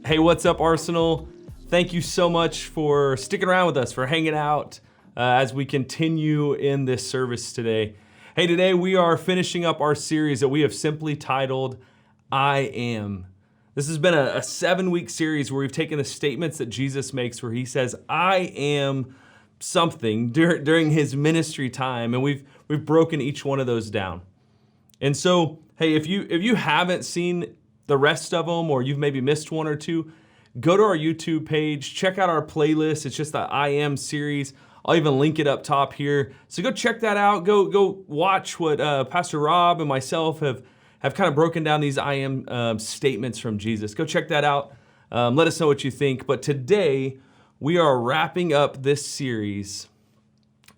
Hey, what's up, Arsenal? Thank you so much for sticking around with us, for hanging out as we continue in this service today. Hey, today we are finishing up our series that we have simply titled, I Am. This has been a 7-week series where we've taken the statements that Jesus makes where he says, I am something during his ministry time, and we've broken each one of those down. And so, hey, if you haven't seen the rest of them, or you've maybe missed one or two, go to our YouTube page, check out our playlist. It's just the I Am series. I'll even link it up top here. So go check that out. Go watch what Pastor Rob and myself have kind of broken down these I Am statements from Jesus. Go check that out. Let us know what you think. But today, we are wrapping up this series,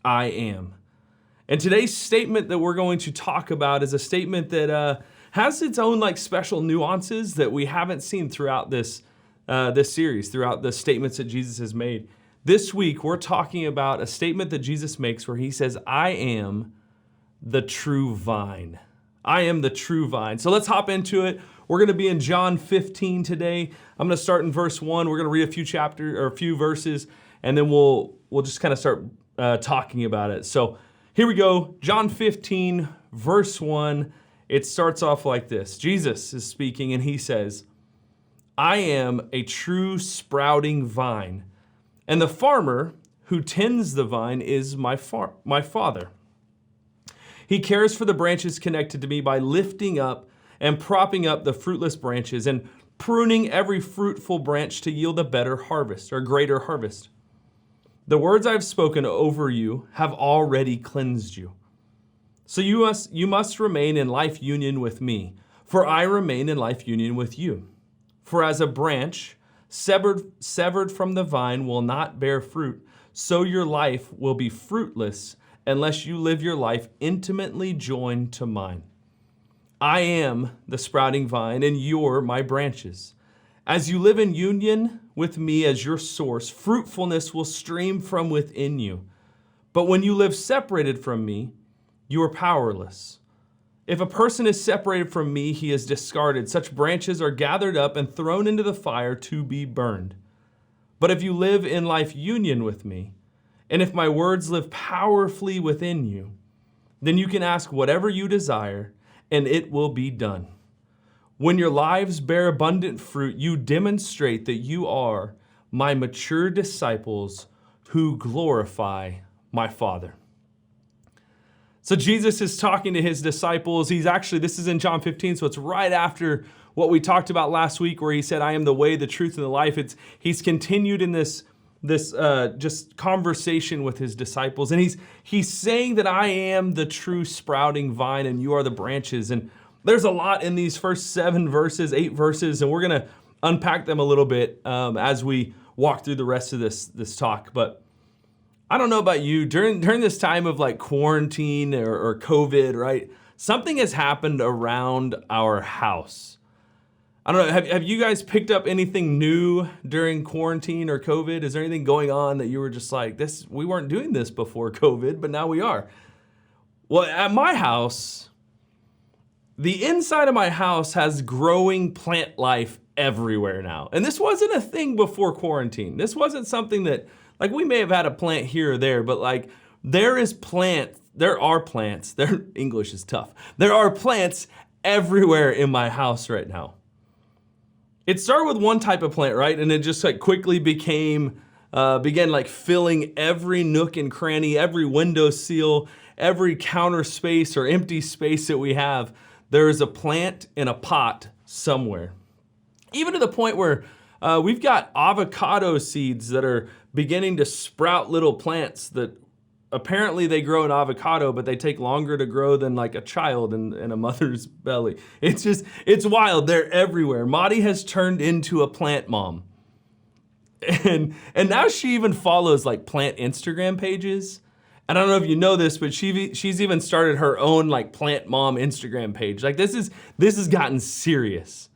I Am. And today's statement that we're going to talk about is a statement that has its own like special nuances that we haven't seen throughout this series, throughout the statements that Jesus has made. This week, we're talking about a statement that Jesus makes where he says, I am the true vine. I am the true vine. So let's hop into it. We're going to be in John 15 today. I'm going to start in verse 1. We're going to read a few verses, and then we'll just kind of start talking about it. So here we go. John 15, verse 1. It starts off like this. Jesus is speaking, and he says, I am a true sprouting vine, and the farmer who tends the vine is my Father. He cares for the branches connected to me by lifting up and propping up the fruitless branches and pruning every fruitful branch to yield a better harvest or greater harvest. The words I have spoken over you have already cleansed you. So you must remain in life union with me, for I remain in life union with you. For as a branch severed from the vine will not bear fruit, so your life will be fruitless unless you live your life intimately joined to mine. I am the sprouting vine, and you're my branches. As you live in union with me as your source, fruitfulness will stream from within you. But when you live separated from me, you are powerless. If a person is separated from me, he is discarded. Such branches are gathered up and thrown into the fire to be burned. But if you live in life union with me, and if my words live powerfully within you, then you can ask whatever you desire, and it will be done. When your lives bear abundant fruit, you demonstrate that you are my mature disciples who glorify my Father. So Jesus is talking to his disciples. This is in John 15, so it's right after what we talked about last week where he said, I am the way, the truth, and the life. He's continued in this just conversation with his disciples. And he's saying that I am the true sprouting vine and you are the branches. And there's a lot in these first 8 verses, and we're going to unpack them a little bit as we walk through the rest of this talk. But I don't know about you, during this time of like quarantine or COVID, right? Something has happened around our house. I don't know, have you guys picked up anything new during quarantine or COVID? Is there anything going on that you were just like, we weren't doing this before COVID, but now we are? Well, at my house, the inside of my house has growing plant life everywhere now. And this wasn't a thing before quarantine. This wasn't something that, like, we may have had a plant here or there, but like there are plants, English is tough. There are plants everywhere in my house right now. It started with one type of plant, right? And it just like quickly began like filling every nook and cranny, every window seal, every counter space or empty space that we have. There is a plant in a pot somewhere. Even to the point where we've got avocado seeds that are beginning to sprout little plants that apparently they grow an avocado, but they take longer to grow than like a child in a mother's belly. It's wild. They're everywhere. Maddie has turned into a plant mom. And now she even follows like plant Instagram pages. And I don't know if you know this, but she's even started her own like plant mom Instagram page. Like this has gotten serious.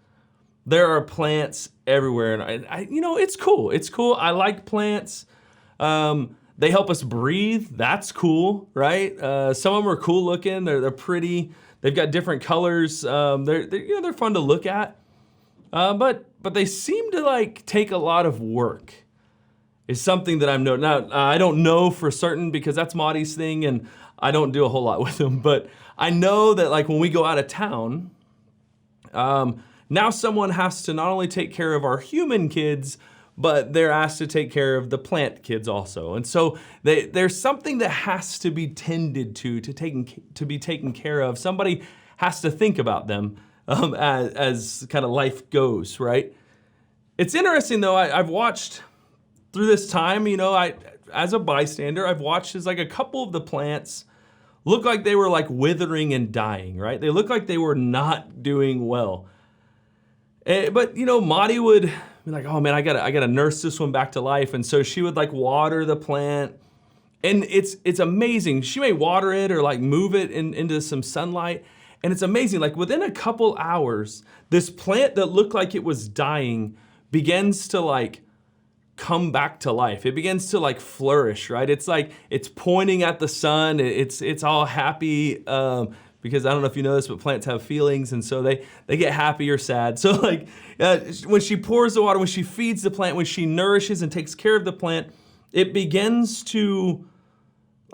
There are plants everywhere, and I it's cool. It's cool. I like plants. They help us breathe. That's cool, right? Some of them are cool looking. They're pretty. They've got different colors. They're fun to look at. But they seem to like take a lot of work. Is something that I'm noting. Now, I don't know for certain because that's Maudie's thing and I don't do a whole lot with them, but I know that like when we go out of town, now someone has to not only take care of our human kids, but they're asked to take care of the plant kids also. And so there's something that has to be tended to be taken care of. Somebody has to think about them as kind of life goes, right? It's interesting though, I've watched through this time, as a bystander, I've watched as like a couple of the plants look like they were like withering and dying, right? They look like they were not doing well. But Maudie would be like, oh man, I gotta nurse this one back to life. And so she would like water the plant. And it's amazing. She may water it or like move it into some sunlight. And it's amazing, like within a couple hours, this plant that looked like it was dying begins to like come back to life. It begins to like flourish, right? It's like it's pointing at the sun. It's all happy because I don't know if you know this, but plants have feelings, and so they get happy or sad. So like when she pours the water, when she feeds the plant, when she nourishes and takes care of the plant, it begins to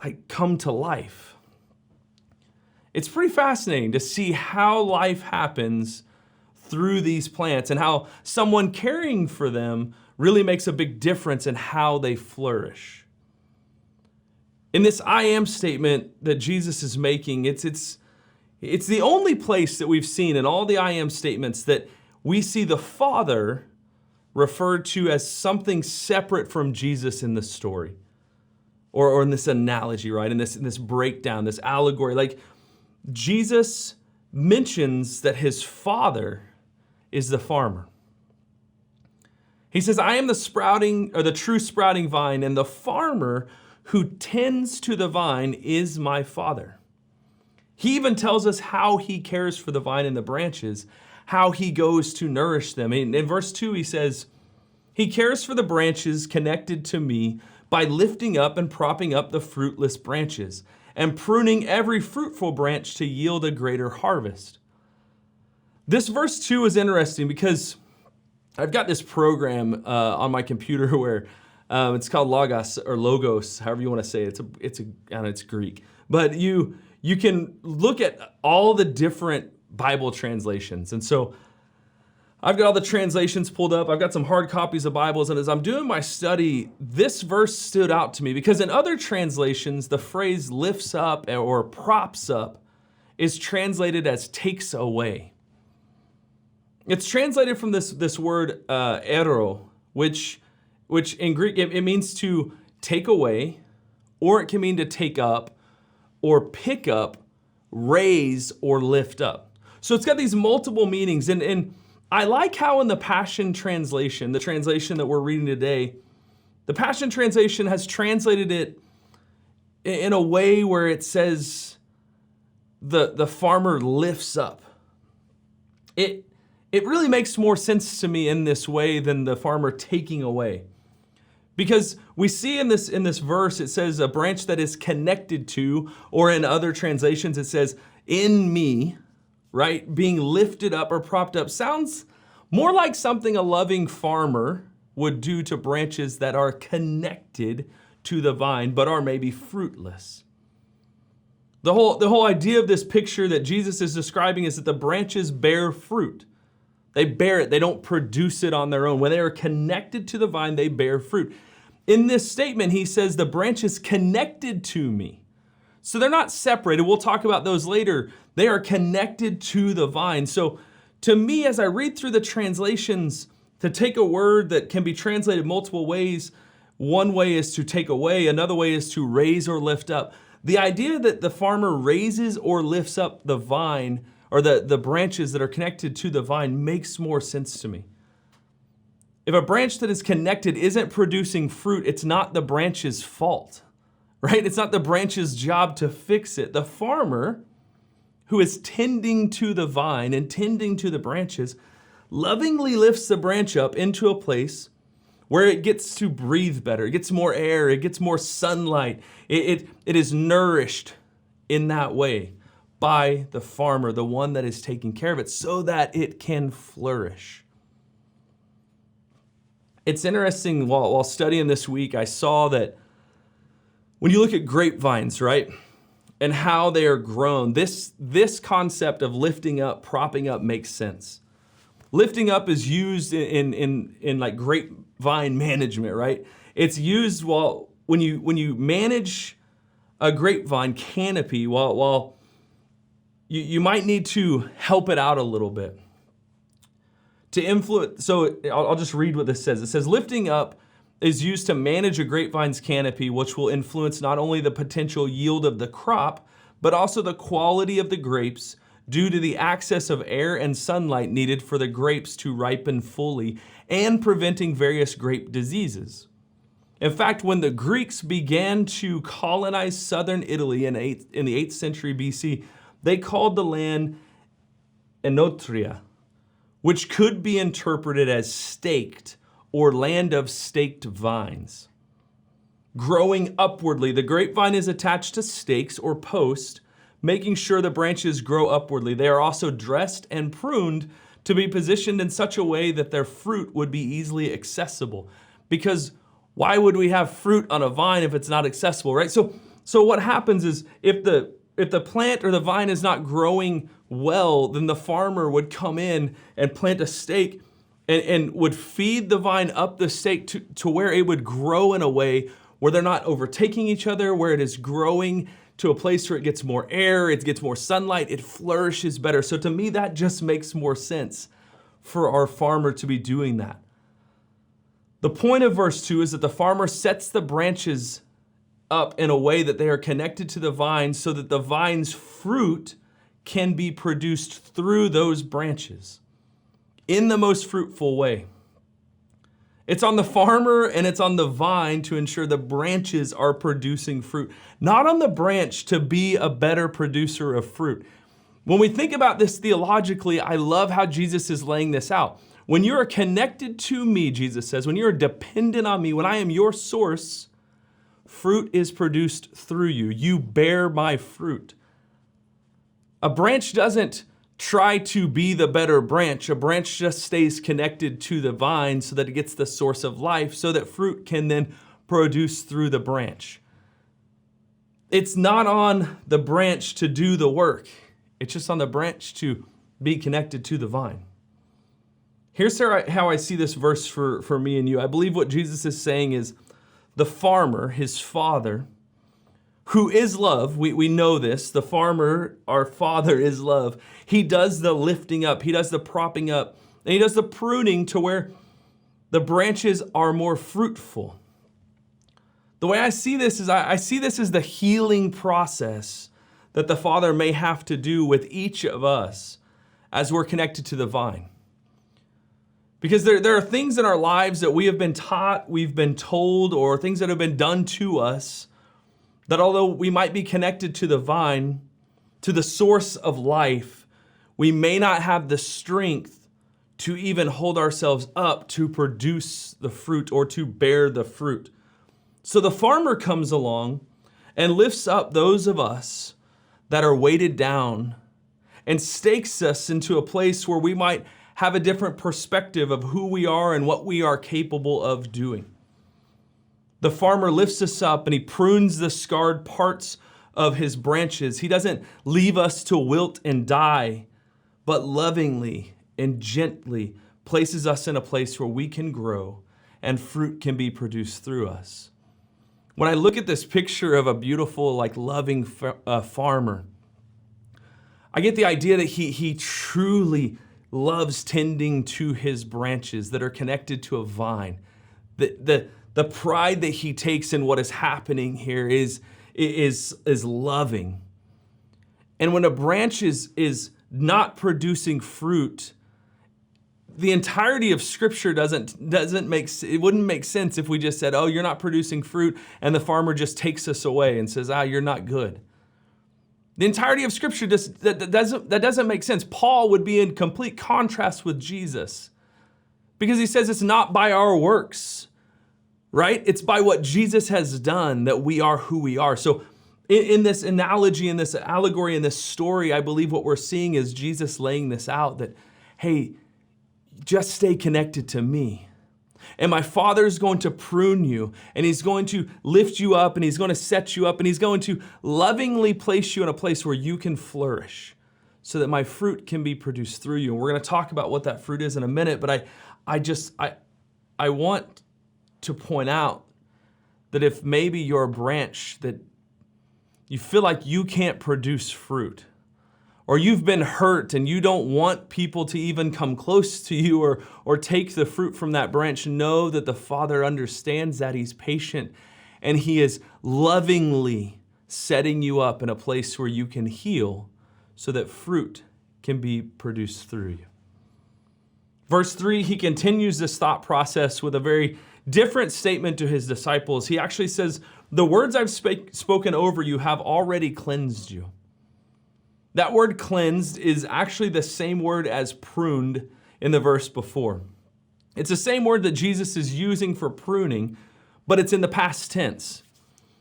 like come to life. It's pretty fascinating to see how life happens through these plants and how someone caring for them really makes a big difference in how they flourish. In this I am statement that Jesus is making, it's the only place that we've seen in all the I am statements that we see the Father referred to as something separate from Jesus in the story. Or in this analogy, right? In this breakdown, this allegory. Like Jesus mentions that his Father is the farmer. He says, I am the true sprouting vine, and the farmer who tends to the vine is my Father. He even tells us how he cares for the vine and the branches, how he goes to nourish them. In verse 2, he says, he cares for the branches connected to me by lifting up and propping up the fruitless branches and pruning every fruitful branch to yield a greater harvest. This verse 2 is interesting because I've got this program on my computer where it's called Logos, however you want to say it. It's Greek. But you can look at all the different Bible translations. And so I've got all the translations pulled up. I've got some hard copies of Bibles. And as I'm doing my study, this verse stood out to me because in other translations, the phrase lifts up or props up is translated as takes away. It's translated from this word ero, which in Greek, it means to take away, or it can mean to take up, or pick up, raise, or lift up. So it's got these multiple meanings. And I like how in the Passion Translation, the translation that we're reading today, the Passion Translation has translated it in a way where it says the farmer lifts up. It really makes more sense to me in this way than the farmer taking away. Because we see in this verse, it says a branch that is connected to, or in other translations, it says in me, right? Being lifted up or propped up sounds more like something a loving farmer would do to branches that are connected to the vine, but are maybe fruitless. The whole idea of this picture that Jesus is describing is that the branches bear fruit. They bear it. They don't produce it on their own. When they are connected to the vine, they bear fruit. In this statement, he says the branch is connected to me. So they're not separated. We'll talk about those later. They are connected to the vine. So to me, as I read through the translations, to take a word that can be translated multiple ways, one way is to take away, another way is to raise or lift up. The idea that the farmer raises or lifts up the vine or the branches that are connected to the vine makes more sense to me. If a branch that is connected isn't producing fruit, it's not the branch's fault, right? It's not the branch's job to fix it. The farmer who is tending to the vine and tending to the branches lovingly lifts the branch up into a place where it gets to breathe better. It gets more air. It gets more sunlight. It is nourished in that way by the farmer, the one that is taking care of it, so that it can flourish. It's interesting, while studying this week, I saw that when you look at grapevines, right, and how they are grown, this concept of lifting up, propping up makes sense. Lifting up is used in like grapevine management, right? It's used when you manage a grapevine canopy, while you might need to help it out a little bit. To influence, so I'll just read what this says. It says, lifting up is used to manage a grapevine's canopy, which will influence not only the potential yield of the crop, but also the quality of the grapes due to the access of air and sunlight needed for the grapes to ripen fully and preventing various grape diseases. In fact, when the Greeks began to colonize southern Italy in the 8th century BC, they called the land Enotria, which could be interpreted as staked or land of staked vines. Growing upwardly, the grapevine is attached to stakes or posts, making sure the branches grow upwardly. They are also dressed and pruned to be positioned in such a way that their fruit would be easily accessible. Because why would we have fruit on a vine if it's not accessible, right? So what happens is if the plant or the vine is not growing well, then the farmer would come in and plant a stake and would feed the vine up the stake to where it would grow in a way where they're not overtaking each other, where it is growing to a place where it gets more air, it gets more sunlight, it flourishes better. So to me, that just makes more sense for our farmer to be doing that. The point of verse 2 is that the farmer sets the branches up in a way that they are connected to the vine so that the vine's fruit can be produced through those branches in the most fruitful way. It's on the farmer and it's on the vine to ensure the branches are producing fruit, not on the branch to be a better producer of fruit. When we think about this theologically, I love how Jesus is laying this out. When you are connected to me, Jesus says, when you are dependent on me, when I am your source, fruit is produced through you. You bear my fruit. A branch doesn't try to be the better branch. A branch just stays connected to the vine so that it gets the source of life so that fruit can then produce through the branch. It's not on the branch to do the work. It's just on the branch to be connected to the vine. Here's how I see this verse for me and you. I believe what Jesus is saying is the farmer, his father, who is love, we know this, the farmer, our father is love. He does the lifting up, he does the propping up, and he does the pruning to where the branches are more fruitful. The way I see this is I see this as the healing process that the Father may have to do with each of us as we're connected to the vine. Because there are things in our lives that we have been taught, we've been told, or things that have been done to us that although we might be connected to the vine, to the source of life, we may not have the strength to even hold ourselves up to produce the fruit or to bear the fruit. So the farmer comes along and lifts up those of us that are weighted down and stakes us into a place where we might have a different perspective of who we are and what we are capable of doing. The farmer lifts us up and he prunes the scarred parts of his branches. He doesn't leave us to wilt and die, but lovingly and gently places us in a place where we can grow and fruit can be produced through us. When I look at this picture of a beautiful, loving farmer, I get the idea that he truly loves tending to his branches that are connected to a vine. The pride that he takes in what is happening here is loving. And when a branch is not producing fruit, the entirety of Scripture wouldn't make sense if we just said, oh, you're not producing fruit, and the farmer just takes us away and says, you're not good. The entirety of Scripture that doesn't make sense. Paul would be in complete contrast with Jesus because he says it's not by our works, right? It's by what Jesus has done that we are who we are. So in this analogy, in this allegory, in this story, I believe what we're seeing is Jesus laying this out that, hey, just stay connected to me. And my Father is going to prune you, and he's going to lift you up, and he's going to set you up, and he's going to lovingly place you in a place where you can flourish so that my fruit can be produced through you. And we're going to talk about what that fruit is in a minute, but I want to point out that if maybe you're a branch that you feel like you can't produce fruit, or you've been hurt and you don't want people to even come close to you or take the fruit from that branch, know that the Father understands that. He's patient and he is lovingly setting you up in a place where you can heal so that fruit can be produced through you. Verse 3, he continues this thought process with a very different statement to his disciples. He actually says, the words I've spoken over you have already cleansed you. That word cleansed is actually the same word as pruned in the verse before. It's the same word that Jesus is using for pruning, but it's in the past tense.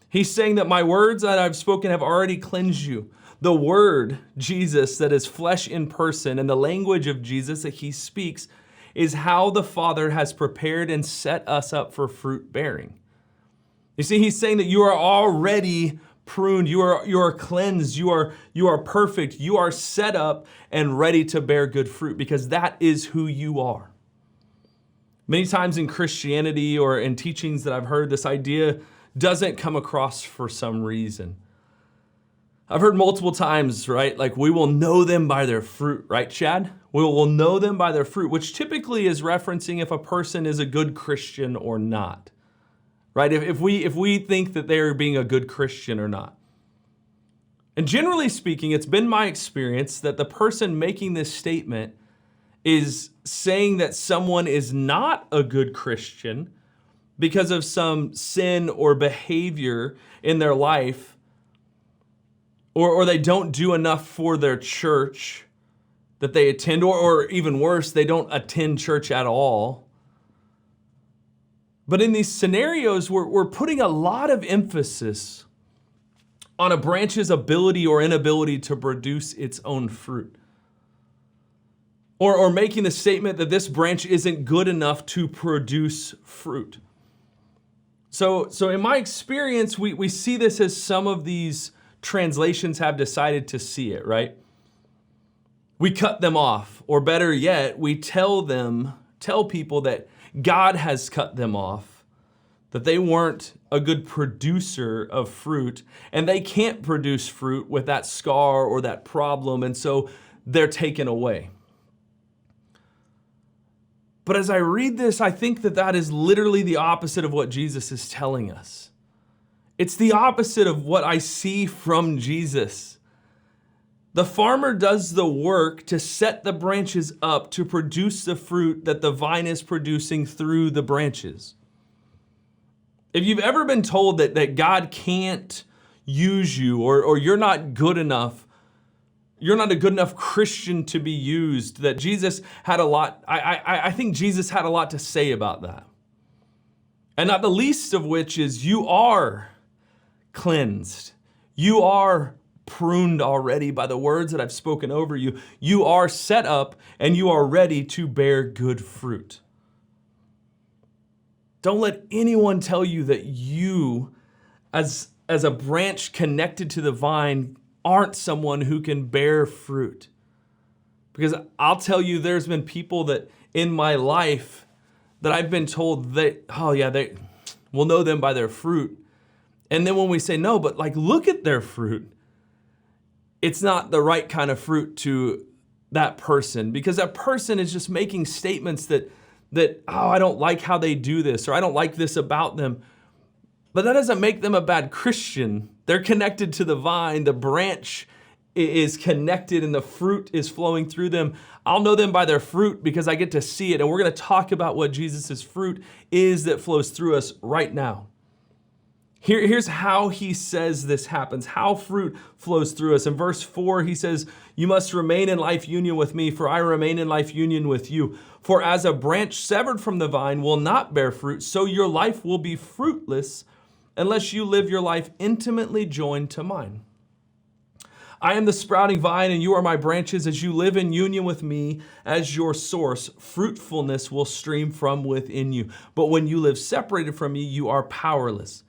He's saying that my words that I've spoken have already cleansed you. The word, Jesus, that is flesh in person, and the language of Jesus that he speaks is how the Father has prepared and set us up for fruit bearing. You see, he's saying that you are already pruned, you are cleansed, you are perfect, you are set up and ready to bear good fruit because that is who you are. Many times in Christianity or in teachings that I've heard, this idea doesn't come across for some reason. I've heard multiple times, right? Like, we will know them by their fruit, right, Chad? We will know them by their fruit, which typically is referencing if a person is a good Christian or not, right? If we think that they're being a good Christian or not. And generally speaking, it's been my experience that the person making this statement is saying that someone is not a good Christian because of some sin or behavior in their life, or they don't do enough for their church that they attend, or even worse, they don't attend church at all. But in these scenarios, we're putting a lot of emphasis on a branch's ability or inability to produce its own fruit. Or making the statement that this branch isn't good enough to produce fruit. So in my experience, we see this as some of these translations have decided to see it, right? We cut them off, or better yet, we tell people that God has cut them off, that they weren't a good producer of fruit, and they can't produce fruit with that scar or that problem, and so they're taken away. But as I read this, I think that is literally the opposite of what Jesus is telling us. It's the opposite of what I see from Jesus. The farmer does the work to set the branches up to produce the fruit that the vine is producing through the branches. If you've ever been told that God can't use you or you're not good enough, you're not a good enough Christian to be used, that Jesus had a lot, I think Jesus had a lot to say about that. And not the least of which is you are cleansed. You are pruned already by the words that I've spoken over you. You are set up and you are ready to bear good fruit. Don't let anyone tell you that you, as a branch connected to the vine, aren't someone who can bear fruit. Because I'll tell you, there's been people that in my life that I've been told that, we'll know them by their fruit. And then when we say no, but look at their fruit, it's not the right kind of fruit to that person, because that person is just making statements that I don't like how they do this, or I don't like this about them. But that doesn't make them a bad Christian. They're connected to the vine, the branch is connected and the fruit is flowing through them. I'll know them by their fruit because I get to see it. And we're going to talk about what Jesus' fruit is that flows through us right now. Here's how he says this happens, how fruit flows through us. In verse 4, he says, you must remain in life union with me, for I remain in life union with you. For as a branch severed from the vine will not bear fruit, so your life will be fruitless unless you live your life intimately joined to mine. I am the sprouting vine and you are my branches. As you live in union with me as your source, fruitfulness will stream from within you. But when you live separated from me, you are powerless.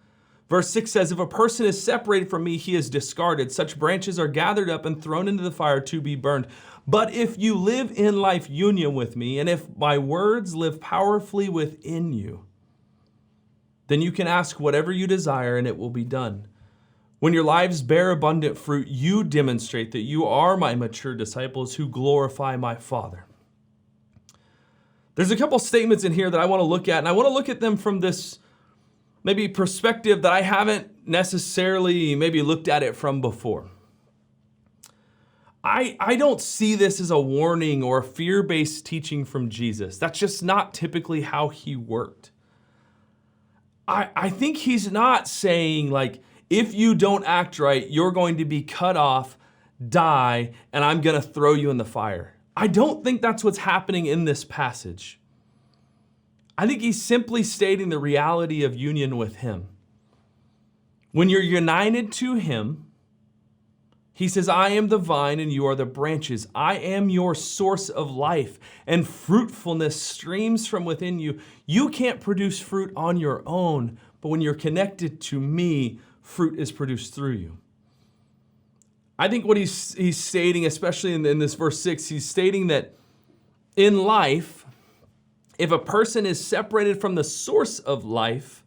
Verse 6 says, if a person is separated from me, he is discarded. Such branches are gathered up and thrown into the fire to be burned. But if you live in life union with me, and if my words live powerfully within you, then you can ask whatever you desire and it will be done. When your lives bear abundant fruit, you demonstrate that you are my mature disciples who glorify my Father. There's a couple statements in here that I want to look at, and I want to look at them from this maybe perspective that I haven't necessarily maybe looked at it from before. I don't see this as a warning or a fear-based teaching from Jesus. That's just not typically how he worked. I think he's not saying like, if you don't act right, you're going to be cut off, die, and I'm going to throw you in the fire. I don't think that's what's happening in this passage. I think he's simply stating the reality of union with him. When you're united to him, he says, I am the vine and you are the branches. I am your source of life, and fruitfulness streams from within you. You can't produce fruit on your own, but when you're connected to me, fruit is produced through you. I think what he's stating, especially in this verse 6, he's stating that in life, if a person is separated from the source of life,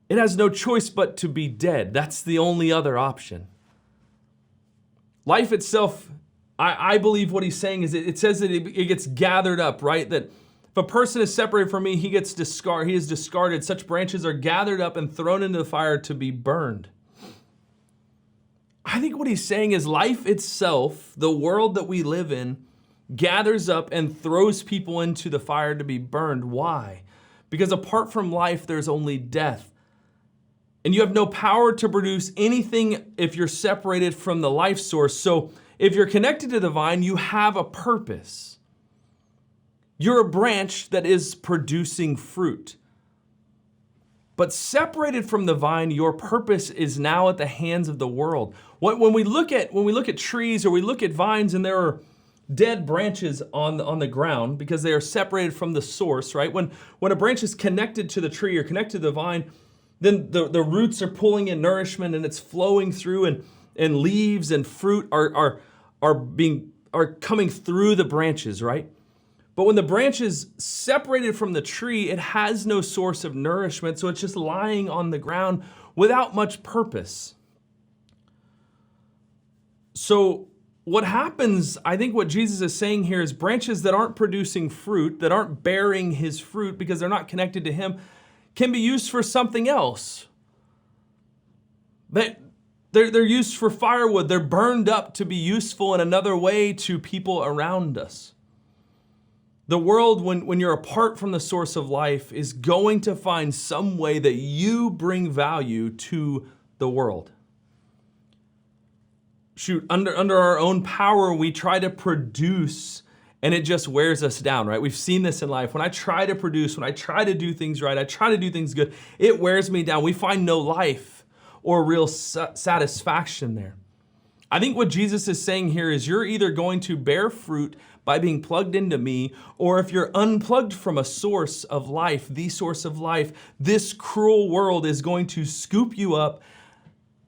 it has no choice but to be dead. That's the only other option. Life itself, I believe what he's saying is it says that it gets gathered up, right? That if a person is separated from me, he is discarded. Such branches are gathered up and thrown into the fire to be burned. I think what he's saying is life itself, the world that we live in, gathers up and throws people into the fire to be burned. Why? Because apart from life, there's only death. And you have no power to produce anything if you're separated from the life source. So if you're connected to the vine, you have a purpose. You're a branch that is producing fruit. But separated from the vine, your purpose is now at the hands of the world. When we look at trees or we look at vines and there are dead branches on the ground because they are separated from the source, right? When a branch is connected to the tree or connected to the vine, then the roots are pulling in nourishment and it's flowing through, and leaves and fruit are coming through the branches, right? But when the branch is separated from the tree, it has no source of nourishment, so it's just lying on the ground without much purpose. So what happens, I think what Jesus is saying here is branches that aren't producing fruit, that aren't bearing his fruit because they're not connected to him, can be used for something else. They're used for firewood. They're burned up to be useful in another way to people around us. The world, when you're apart from the source of life, is going to find some way that you bring value to the world. Under our own power, we try to produce, and it just wears us down, right? We've seen this in life. When I try to produce, when I try to do things right, I try to do things good, it wears me down. We find no life or real satisfaction there. I think what Jesus is saying here is you're either going to bear fruit by being plugged into me, or if you're unplugged from a source of life, the source of life, this cruel world is going to scoop you up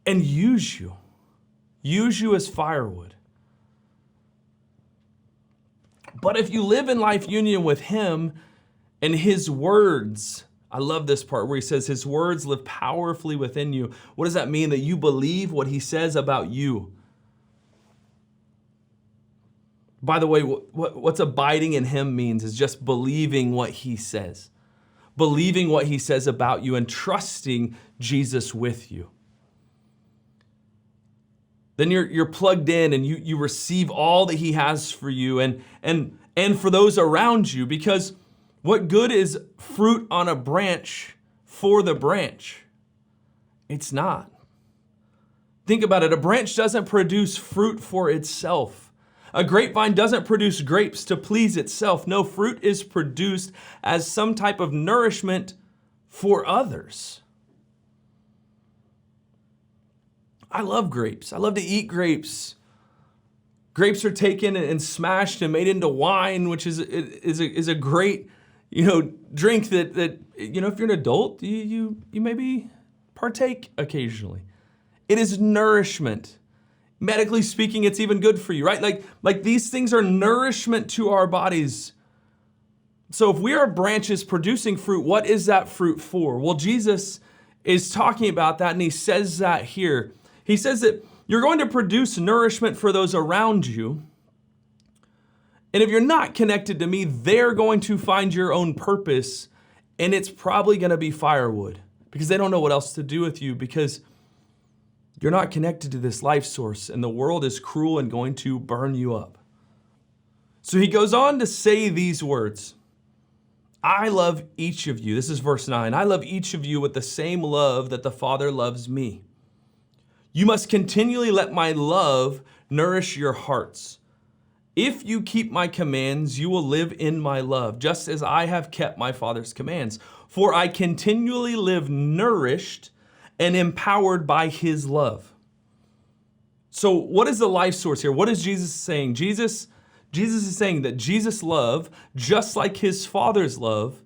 and use you as firewood. But if you live in life union with him and his words, I love this part where he says his words live powerfully within you. What does that mean? That you believe what he says about you. By the way, what's abiding in him means is just believing what he says. Believing what he says about you and trusting Jesus with you. Then you're plugged in and you receive all that he has for you and for those around you, because what good is fruit on a branch for the branch? It's not. Think about it. A branch doesn't produce fruit for itself. A grapevine doesn't produce grapes to please itself. No, fruit is produced as some type of nourishment for others. I love grapes. I love to eat grapes. Grapes are taken and smashed and made into wine, which is a great, drink that if you're an adult, you maybe partake occasionally. It is nourishment. Medically speaking, it's even good for you, right? Like these things are nourishment to our bodies. So if we are branches producing fruit, what is that fruit for? Well, Jesus is talking about that, and he says that here. He says that you're going to produce nourishment for those around you. And if you're not connected to me, they're going to find your own purpose, and it's probably going to be firewood because they don't know what else to do with you because you're not connected to this life source, and the world is cruel and going to burn you up. So he goes on to say these words. I love each of you. This is verse 9. I love each of you with the same love that the Father loves me. You must continually let my love nourish your hearts. If you keep my commands, you will live in my love, just as I have kept my Father's commands. For I continually live nourished and empowered by his love. So what is the life source here? What is Jesus saying? Jesus is saying that Jesus' love, just like his Father's love,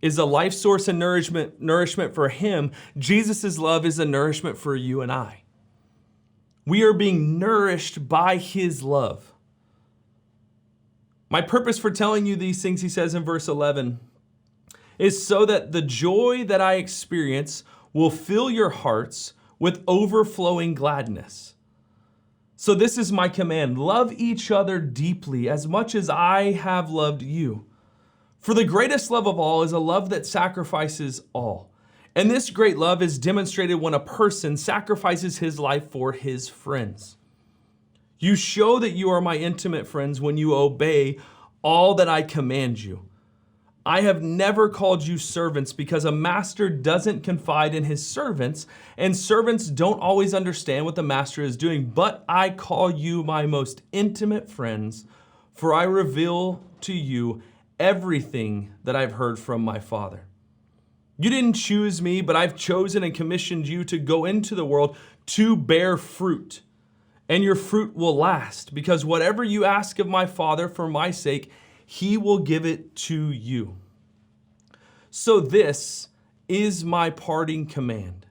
is a life source and nourishment for him. Jesus' love is a nourishment for you and I. We are being nourished by his love. My purpose for telling you these things, he says in verse 11, is so that the joy that I experience will fill your hearts with overflowing gladness. So this is my command. Love each other deeply as much as I have loved you. For the greatest love of all is a love that sacrifices all. And this great love is demonstrated when a person sacrifices his life for his friends. You show that you are my intimate friends when you obey all that I command you. I have never called you servants because a master doesn't confide in his servants, and servants don't always understand what the master is doing. But I call you my most intimate friends, for I reveal to you everything that I've heard from my Father. You didn't choose me, but I've chosen and commissioned you to go into the world to bear fruit, and your fruit will last, because whatever you ask of my Father for my sake, he will give it to you. So this is my parting command.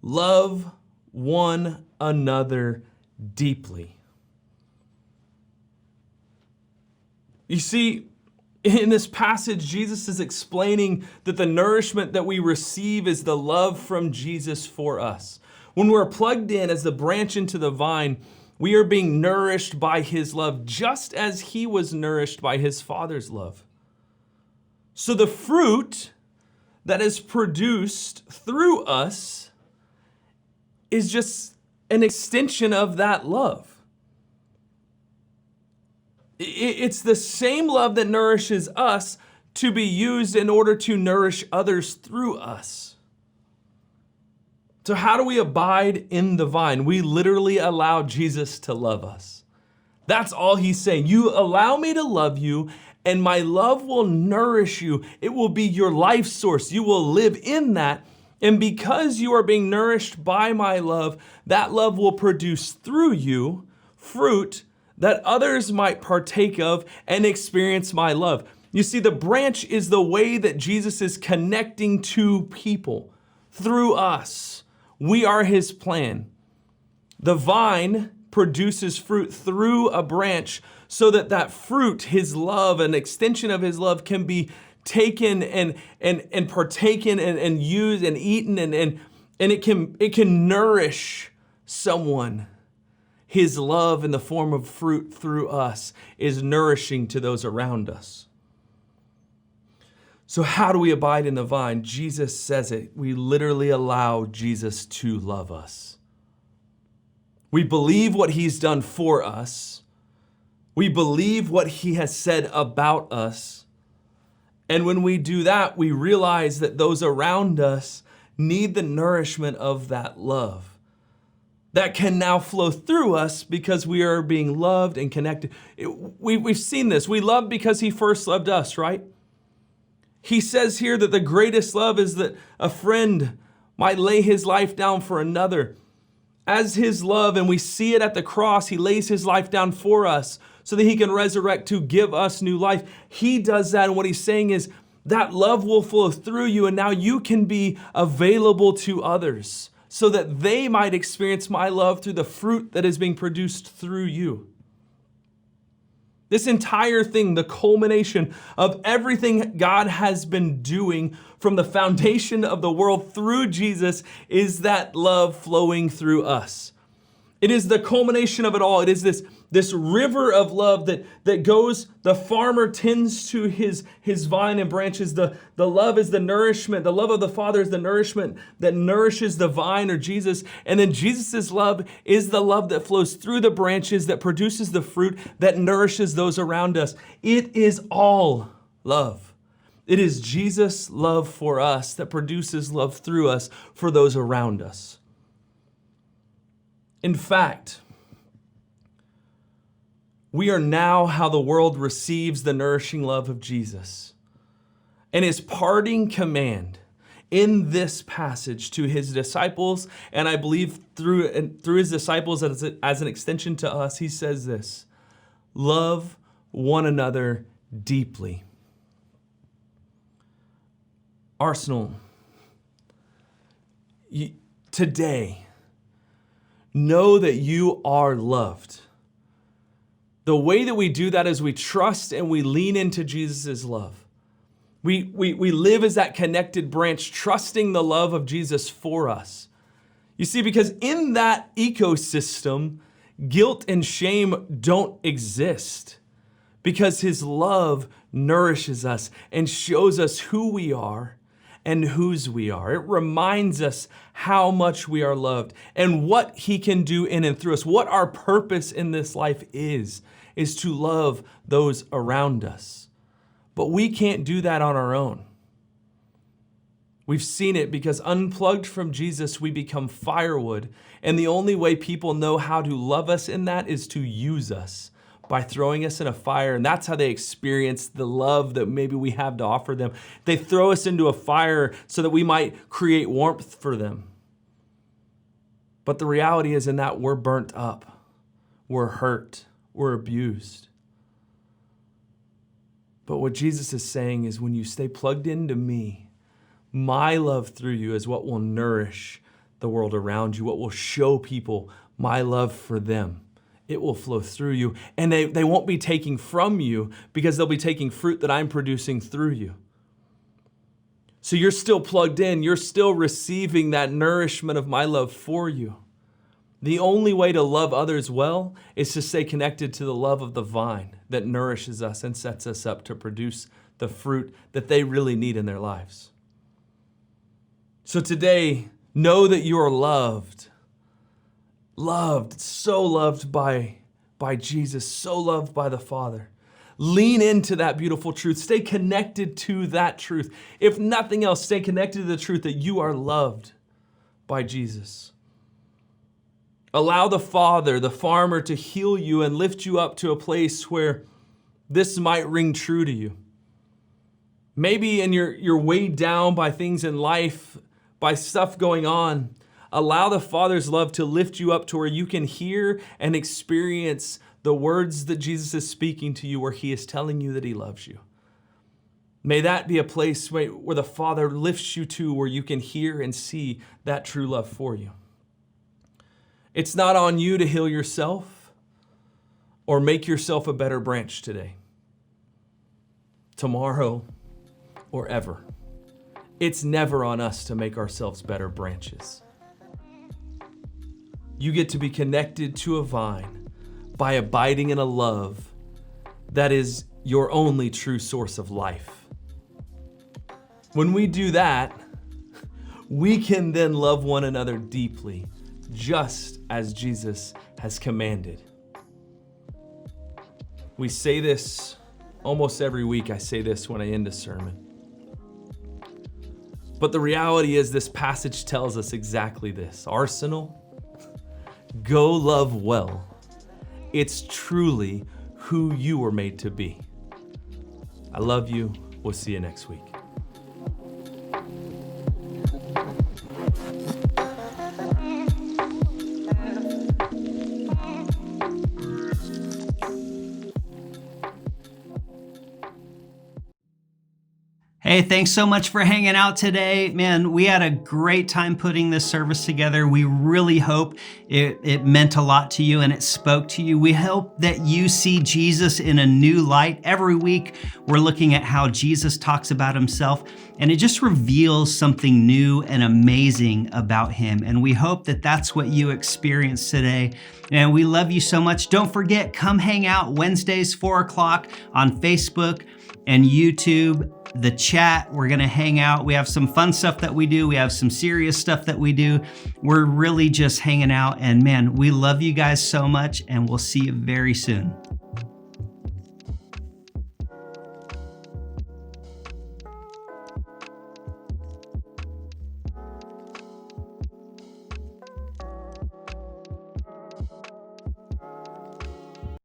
Love one another deeply. You see, in this passage, Jesus is explaining that the nourishment that we receive is the love from Jesus for us. When we're plugged in as the branch into the vine, we are being nourished by his love, just as he was nourished by his Father's love. So the fruit that is produced through us is just an extension of that love. It's the same love that nourishes us to be used in order to nourish others through us. So how do we abide in the vine? We literally allow Jesus to love us. That's all he's saying. You allow me to love you, and my love will nourish you. It will be your life source. You will live in that. And because you are being nourished by my love, that love will produce through you fruit that others might partake of and experience my love. You see, the branch is the way that Jesus is connecting to people through us. We are his plan. The vine produces fruit through a branch so that that fruit, his love, an extension of his love, can be taken and partaken and used and eaten and it can nourish someone. His love in the form of fruit through us is nourishing to those around us. So how do we abide in the vine? Jesus says it. We literally allow Jesus to love us. We believe what he's done for us. We believe what he has said about us. And when we do that, we realize that those around us need the nourishment of that love that can now flow through us because we are being loved and connected. We've seen this. We love because he first loved us, right? He says here that the greatest love is that a friend might lay his life down for another. as his love, and we see it at the cross. He lays his life down for us so that he can resurrect to give us new life. He does that, and what he's saying is that love will flow through you, and now you can be available to others so that they might experience my love through the fruit that is being produced through you. This entire thing, the culmination of everything God has been doing from the foundation of the world through Jesus, is that love flowing through us. It is the culmination of it all. It is this river of love that goes, the farmer tends to his vine and branches. The love is the nourishment. The love of the Father is the nourishment that nourishes the vine, or Jesus. And then Jesus' love is the love that flows through the branches, that produces the fruit that nourishes those around us. It is all love. It is Jesus' love for us that produces love through us for those around us. In fact, we are now how the world receives the nourishing love of Jesus. And his parting command in this passage to his disciples, and I believe through his disciples as an extension to us, he says this: love one another deeply. Arsenal, today, know that you are loved. The way that we do that is we trust and we lean into Jesus' love. We live as that connected branch, trusting the love of Jesus for us. You see, because in that ecosystem, guilt and shame don't exist, because his love nourishes us and shows us who we are and whose we are. It reminds us how much we are loved and what he can do in and through us. What our purpose in this life is to love those around us. But we can't do that on our own. We've seen it, because unplugged from Jesus, we become firewood. And the only way people know how to love us in that is to use us by throwing us in a fire. And that's how they experience the love that maybe we have to offer them. They throw us into a fire so that we might create warmth for them. But the reality is, in that, we're burnt up, we're hurt, we're abused. But what Jesus is saying is, when you stay plugged into me, my love through you is what will nourish the world around you, what will show people my love for them. It will flow through you, and they won't be taking from you, because they'll be taking fruit that I'm producing through you. So you're still plugged in. You're still receiving that nourishment of my love for you. The only way to love others well is to stay connected to the love of the vine that nourishes us and sets us up to produce the fruit that they really need in their lives. So today, know that you are loved. Loved, so loved by Jesus, so loved by the Father. Lean into that beautiful truth. Stay connected to that truth. If nothing else, stay connected to the truth that you are loved by Jesus. Allow the Father, the farmer, to heal you and lift you up to a place where this might ring true to you. Maybe you're weighed down by things in life, by stuff going on. Allow the Father's love to lift you up to where you can hear and experience the words that Jesus is speaking to you, where he is telling you that he loves you. May that be a place where the Father lifts you to, where you can hear and see that true love for you. It's not on you to heal yourself or make yourself a better branch today, tomorrow, or ever. It's never on us to make ourselves better branches. You get to be connected to a vine by abiding in a love that is your only true source of life. When we do that, we can then love one another deeply, just as Jesus has commanded. We say this almost every week. I say this when I end a sermon. But the reality is, this passage tells us exactly this. Arsenal, go love well. It's truly who you were made to be. I love you. We'll see you next week. Hey, thanks so much for hanging out today. Man, we had a great time putting this service together. We really hope it meant a lot to you and it spoke to you. We hope that you see Jesus in a new light. Every week, we're looking at how Jesus talks about himself, and it just reveals something new and amazing about him. And we hope that that's what you experienced today. And we love you so much. Don't forget, come hang out Wednesdays, 4 o'clock on Facebook and YouTube. The chat, we're gonna hang out. We have some fun stuff that we do. We have some serious stuff that we do. We're really just hanging out, and man, we love you guys so much, and we'll see you very soon.